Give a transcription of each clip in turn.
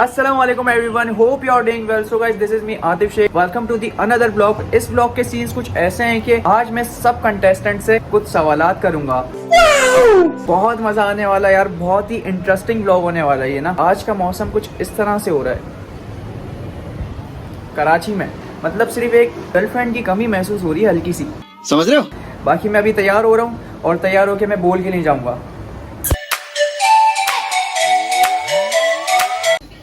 अस्सलामुअलैकुम everyone, hope you are doing well. So guys, this is me Atif Sheikh, welcome to the another blog. इस blog के scenes कुछ ऐसे हैं कि आज मैं सब कंटेस्टेंट से कुछ सवालात करूंगा। बहुत मजा आने वाला है यार, बहुत ही इंटरेस्टिंग ब्लॉग होने वाला है ये ना। आज का मौसम कुछ इस तरह से हो रहा है कराची में, मतलब सिर्फ एक गर्लफ्रेंड की कमी महसूस हो रही है हल्की सी, समझ रहे हो। बाकी मैं अभी तैयार हो रहा हूँ और तैयार होके मैं बोल के नहीं जाऊंगा।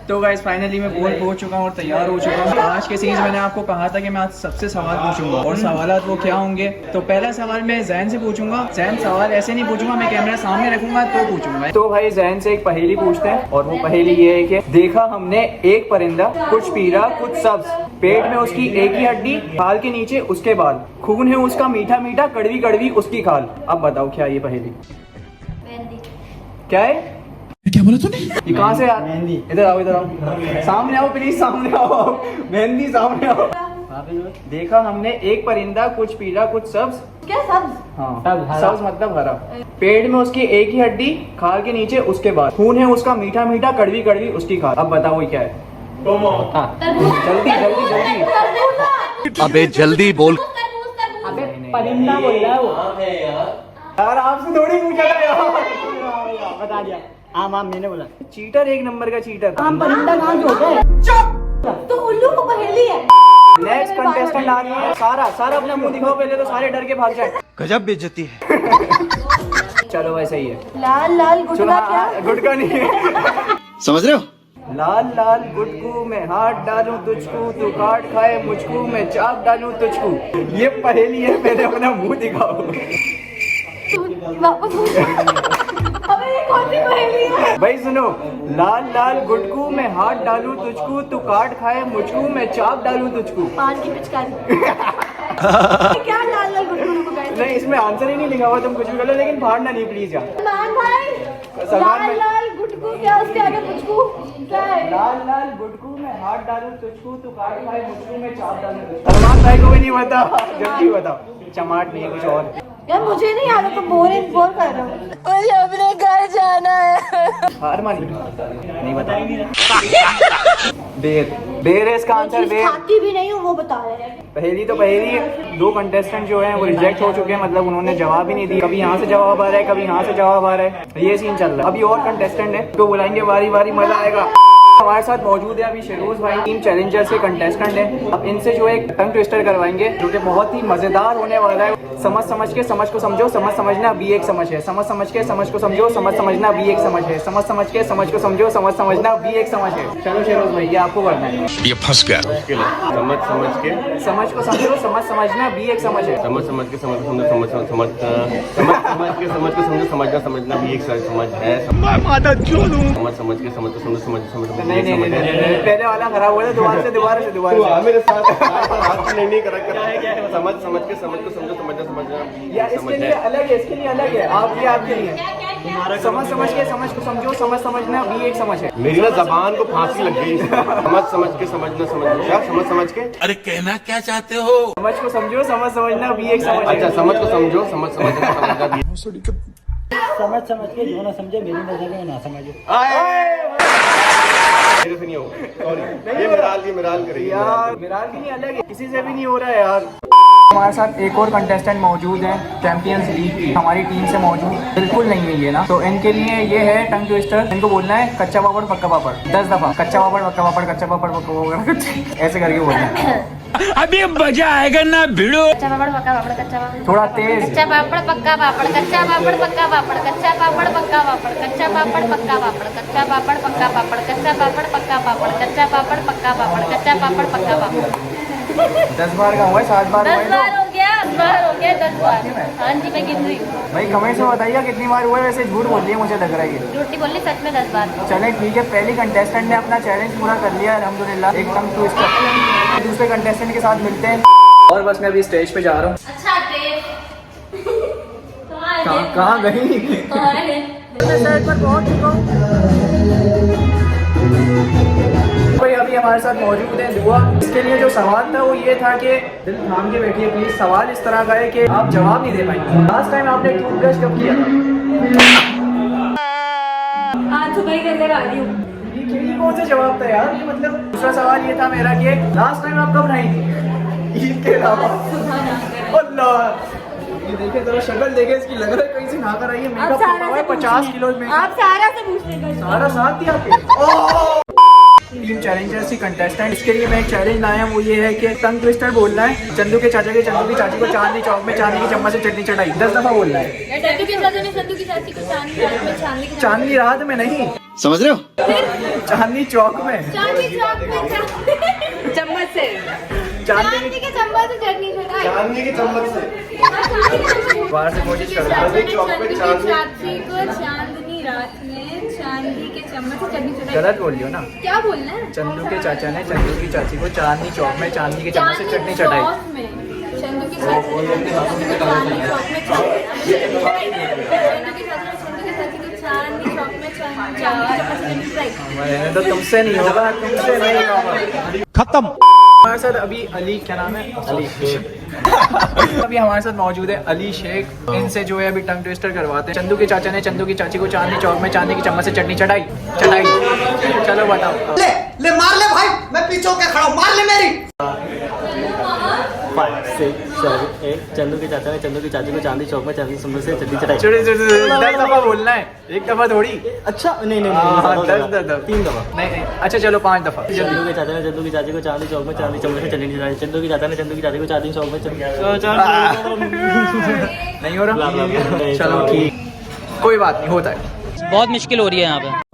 तो गाइस फाइनली मैं बोल पहुंच चुका हूँ और तैयार हो चुका हूँ। आज के सीरीज मैंने आपको कहा था कि मैं आज सबसे सवाल पूछूंगा और सवालात वो क्या होंगे। तो पहला सवाल मैं जैन से पूछूंगा। जैन सवाल ऐसे नहीं पूछूंगा, मैं कैमरा सामने रखूंगा तो पूछूंगा। तो भाई जैन से एक पहेली पूछते हैं और वो पहेली ये है कि देखा हमने एक परिंदा, कुछ पीला कुछ सब्ज, पेट में उसकी एक ही हड्डी, खाल के नीचे उसके बाल, खून है उसका मीठा मीठा, कड़वी कड़वी उसकी खाल। अब बताओ क्या ये पहेली क्या है? क्या बोला तूने? ये कहाँ से यार? इधर आओ, इधर आओ, सामने आओ प्लीज, सामने आओ। मेहंदी सामने आओ। देखा हमने एक परिंदा, कुछ पीला कुछ सब्ज। क्या सब्ज? हाँ सब्ज मतलब हरा, पेट में उसकी एक ही हड्डी, खाल के नीचे उसके बाद, खून है उसका मीठा मीठा, कड़वी कड़वी उसकी खाल। अब बताओ ये क्या है? जल्दी जल्दी जल्दी। अबे जल्दी बोल। अबे परिंदा बोल रहा है वो। यार आपसे थोड़ी पूछा था यार, बता दिया। आम मैंने बोला। चीटर, एक नंबर का चीटर। आम परिंदा कहाँ से होता है? चुप। तो उल्लू को पहेली है। नेक्स्ट कंटेस्टेंट आ रही है सारा। सारा अपना मुंह दिखाओ पहले, तो सारे डर के भाग जाए। गजब बेइज्जती है। चलो वैसे ही है। लाल लाल गुटका क्या? गुटका नहीं है। समझ रहे हो। लाल लाल गुटकू में हाथ डालूं तुझको, तू काट खाए मुझको, मैं चाप डालूं तुझको। ये पहेली है, पहले अपना मुंह दिखाओ। वापस अबे ये कौन सी पहेली है? भाई सुनो, लाल लाल गुटकू में हाथ डालूं तुझको, तू काट खाए मुझको, मैं चाप डालूं तुझको। पान की पिचकारी। क्या लाल लाल गुटकू का? नहीं, इसमें आंसर ही नहीं लिखा हुआ, तुम कुछ भी कर लो, लेकिन फाड़ना नहीं प्लीज यार। सलमान भाई, लाल लाल गुटकू क्या, उसके आगे मुझको क्या है? लाल लाल गुटकू में हाथ डालूं तुझको, तू काट खाए मुझको, मैं चाप डालूं तुझको। सलमान भाई को भी नहीं पता, जल्दी बताओ। चमाट नहीं है, कुछ और। यार मुझे नहीं आ रहा, तो बोर कर रहा हूँ। मुझे अपने घर जाना है। हार मानी? नहीं बता। बेर। बेर है इसका आंसर। बेर खाती भी नहीं हूँ, वो बता रहे हैं। पहेली तो पहेली है। दो कंटेस्टेंट जो हैं वो रिजेक्ट हो चुके हैं, मतलब उन्होंने जवाब ही नहीं दिया। कभी यहाँ से जवाब आ रहा है, कभी यहाँ से जवाब आ रहा है, ये सीन चल रहा है। अभी और कंटेस्टेंट है तो बुलाएंगे बारी बारी, मजा आएगा। हमारे साथ मौजूद है अभी शेरोज भाई, टीम चैलेंजर्स के कंटेस्टेंट हैं। अब इनसे जो एक टंग ट्विस्टर करवाएंगे जो कि बहुत ही मजेदार होने वाला है। समझ समझ के समझ को समझो, समझ समझना भी एक समझ है। समझ समझ के समझ को समझो, समझ समझना भी एक समझ है। समझ समझ के समझ को समझो, समझ समझना भी एक समझ है। चलो शेरोज भाई, ये आपको करना है। ये फंस गया। समझ समझ के समझ को समझो, समझ समझना भी एक समझ है। समझ समझ के समझ समझ समझ समझ समझ के समझ को समझो, समझना समझना भी एक समझ है। समझ समझ के समझ को समझो, समझ समझ नहीं, पहले वाला खराब हुआ था, दोबारा से मेरे साथ नहीं करा कर। समझ समझ के समझ को समझो, समझना यार इसके लिए अलग है, इसके लिए अलग है। आपके लिए समझ समझ के समझ को समझो, समझ समझना भी एक समझ है। मेरी ना जबान को फांसी लग गई। समझ समझ के समझना समझ क्या, समझ समझ के। अरे कहना क्या चाहते हो? समझ को समझो, समझ समझना भी एक समझ है। अच्छा, समझ को समझो, समझ समझना समझना भी। समझ के जो ना समझे, मेरी नजर में ना समझे। मेरे से नहीं हो, सॉरी। ये मिराल करेगी यार। मिराल की नहीं अलग है, किसी से भी नहीं हो रहा है यार। हमारे साथ एक और कंटेस्टेंट मौजूद है, चैंपियंस लीग हमारी टीम से मौजूद बिल्कुल नहीं है ये ना। तो इनके लिए ये है टंग ट्विस्टर। इनको बोलना है कच्चा पापड़ पक्का पापड़ 10 दफा। कच्चा पापड़ पक्का पापड़, कच्चा पापड़ पक्का पापड़, ऐसे करके बोलना है। अभी मजा आएगा ना भिड़ो। कच्चा पापड़ पक्का पापड़, कच्चा पापड़ थोड़ा तेज। कच्चा पापड़ पक्का पापड़, कच्चा पापड़ पक्का पापड़, कच्चा पापड़ पक्का पापड़, कच्चा पापड़ पक्का पापड़, कच्चा पापड़ पक्का पापड़, कच्चा पापड़ पक्का पापड़, कच्चा पापड़ पक्का पापड़, कच्चा पापड़ पक्का पापड़। 10 बार का हुआ है, 7 बार हुआ 10 बार हो गया, 10 बार हो गया, 10 बार। हाँ जी, मैं गिन रही हूँ। भाई कमेंट में बताइए कितनी बार हुआ है। वैसे झूठ बोल रही है, मुझे लग रहा है ये। झूठी बोली, सच में 10 बार। चले ठीक है, पहली कंटेस्टेंट ने अपना चैलेंज पूरा कर लिया अल्हम्दुलिल्लाह, एक टंग ट्विस्टर। दूसरे कंटेस्टेंट के साथ मिलते हैं। और बस मैं अभी स्टेज पे जा रहा हूँ। अच्छा कहाँ गई? पर पहुँच चुका हूँ भाई। अभी हमारे साथ मौजूद है दुआ। इसके लिए जो सवाल था वो ये था कि दिल थाम के बैठिए प्लीज। सवाल इस तरह का है कि आप जवाब नहीं दे पाएंगे। लास्ट टाइम आपने टूथब्रश कब किया था? आज सुबह ही करके आ रही हूँ। ये कौन सा जवाब था यार? मतलब दूसरा सवाल ये था मेरा कि लास्ट टाइम आप कब नहाई थी ईद के अलावा? अल्लाह, ये देखे जरा शक्ल देखे इसकी, लग रहा है कहीं से नहा कर आई है। मेकअप हुआ है 50 किलो में। आप सारा से पूछ लेंगे। सारा साथ दिया आपके। 3 चैलेंजर्स ही कंटेस्टेंट। इसके लिए मैं एक चैलेंज लाया हूँ, वो ये है कि टंग ट्विस्टर बोलना है। चंदू के चाचा के चंदू की चाची को चांदनी चौक में चांदी की चम्मच से चटनी चढ़ाई 10 दफा बोलना है। चंदू के चाचा ने चंदू की चाची को चांदनी रात में चांदनी रात में नहीं, समझ रहे हो? चांदनी चौक में चांदनी चौक में चम्मच से चांदनी के चम्मच से चटनी चढ़ाई। चांदनी की चम्मच से बाहर से कोशिश कर रहा चाचा है। ने चंदू की चाची को चांदनी रात में चांदी के चम्मच से चटनी चढ़ाई। गलत बोल रही हो ना। क्या बोलना है? चंदू के चाचा ने चंदू की चाची को चांदनी चौक में चांदी की चम्मच से चटनी चढ़ाई। चौक में चंदू की चाची को चांदनी चौक में चंदू के चाची को चांदनी चौक में चांदनी चम्मच से चटनी चढ़ाई। मैंने तो तुमसे नहीं होगा, तुमसे नहीं होगा। खत्म। हमारे साथ अभी अली, क्या नाम है? अली शेख। अभी हमारे साथ मौजूद है अली शेख। इनसे जो है अभी टंग ट्विस्टर करवाते हैं। चंदू के चाचा ने चंदू की चाची को चांदनी चौक में चांदी की चम्मच से चटनी चढ़ाई। चलो बताओ। ले मार ले भाई, मैं पीछे होके खड़ा हूँ, मार ले मेरी। 5, 6, 7, 8 चंदू के चाचा ने चंदू की चाची को चांदी चौक में चांदी चम्मच से चटनी चढ़ाई। 10 दफा बोलना है, एक दफा थोड़ी। अच्छा नहीं नहीं, हाँ, नहीं 10 3 दफा। नहीं, अच्छा चलो 5 दफा। चंदू के चाचा ने चंदू की चाची को चांदी चौक में चांदी चम्मच से चटनी चढ़ाई। चंदू की चाचा ने चंदू की चाची को चांदी चौक में नहीं हो रहा? चलो ठीक, कोई बात नहीं, होता है। बहुत मुश्किल हो रही है यहाँ पे।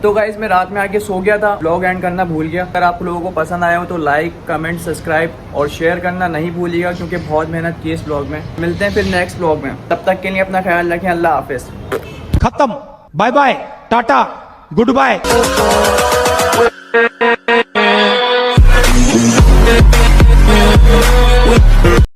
तो गाइस मैं रात में आके सो गया था, ब्लॉग एंड करना भूल गया। अगर आप लोगों को पसंद आया हो तो लाइक, कमेंट, सब्सक्राइब और शेयर करना नहीं भूलिएगा, क्योंकि बहुत मेहनत की इस ब्लॉग में। मिलते हैं फिर नेक्स्ट ब्लॉग में, तब तक के लिए अपना ख्याल रखें। अल्लाह हाफिज। खत्म। Bye bye, tata, good bye.